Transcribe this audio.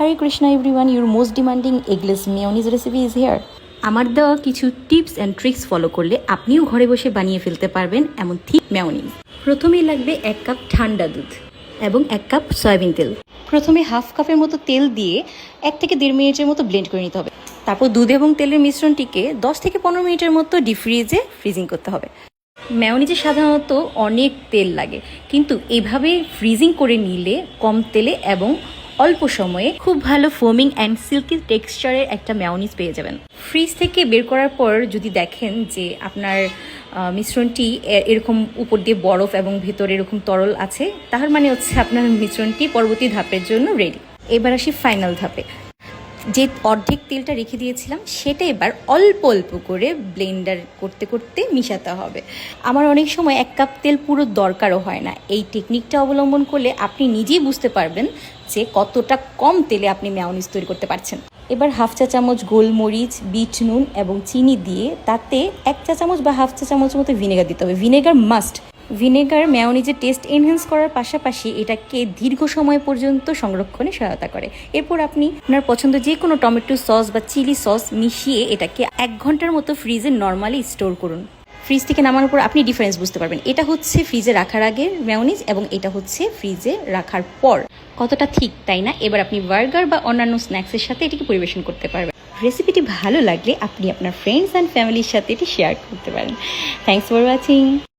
Hare Krishna everyone, your most demanding eggless mayonnaise recipe is here. আমার দেওয়া কিছু tips and tricks follow করলে আপনিও ঘরে বসে বানিয়ে ফেলতে পারবেন এমন থিক মেয়োনিজ। প্রথমেই লাগবে 1 কাপ ঠান্ডা দুধ এবং 1 কাপ সয়াবিন তেল। প্রথমে হাফ কাপের মতো তেল দিয়ে 1 থেকে 1.5 মিনিটের মতো ব্লেন্ড করে নিতে হবে। তারপর দুধ এবং তেলের মিশ্রণটিকে 10 থেকে 15 মিনিটের মতো ডিপ ফ্রিজিং করতে হবে। মেয়োনিজে সাধারণত অনেক তেল লাগে, কিন্তু এভাবে ফ্রিজিং করে নিলে কম তেলে এবং অল্প সময়ে খুব ভালো ফোমিং অ্যান্ড সিল্কি টেক্সচারের একটা মেয়োনিজ পেয়ে যাবেন। ফ্রিজ থেকে বের করার পর যদি দেখেন যে আপনার মিশ্রণটি এরকম উপর দিয়ে বরফ এবং ভেতরে এরকম তরল আছে, তার মানে হচ্ছে আপনার মিশ্রণটি পরবর্তী ধাপের জন্য রেডি। এবার আসি ফাইনাল ধাপে। যে অর্ধেক তেলটা রেখে দিয়েছিলাম সেটা এবার অল্প অল্প করে ব্লেন্ডার করতে করতে মিশাতে হবে। আমার অনেক সময় 1 কাপ তেল পুরো দরকারও হয় না। এই টেকনিকটা অবলম্বন করলে আপনি নিজেই বুঝতে পারবেন যে কতটা কম তেলে আপনি মেয়োনিজ তৈরি করতে পারছেন। এবার হাফ চা চামচ গোলমরিচ, বিট নুন এবং চিনি দিয়ে তাতে 1 চা চামচ বা হাফ চা চামচ মতো ভিনেগার দিতে হবে। Vinegar must. ভিনেগার মেয়োনিজের টেস্ট এনহ্যান্স করার পাশাপাশি এটাকে দীর্ঘ সময় পর্যন্ত সংরক্ষণে সহায়তা করে। এরপর আপনি আপনার পছন্দ যে কোনো টমেটো সস বা চিলি সস মিশিয়ে এটাকে 1 ঘন্টার মতো ফ্রিজে নর্মালি স্টোর করুন। ফ্রিজ থেকে নামানোর পর আপনি ডিফারেন্স বুঝতে পারবেন। এটা হচ্ছে ফ্রিজে রাখার আগের মেয়োনিজ এবং এটা হচ্ছে ফ্রিজে রাখার পর। কতটা ঠিক, তাই না? এবার আপনি বার্গার বা অন্যান্য স্ন্যাক্সের সাথে এটিকে পরিবেশন করতে পারবেন। রেসিপিটি ভালো লাগলে আপনি আপনার ফ্রেন্ডস অ্যান্ড ফ্যামিলির সাথে এটি শেয়ার করতে পারেন। Thanks for watching.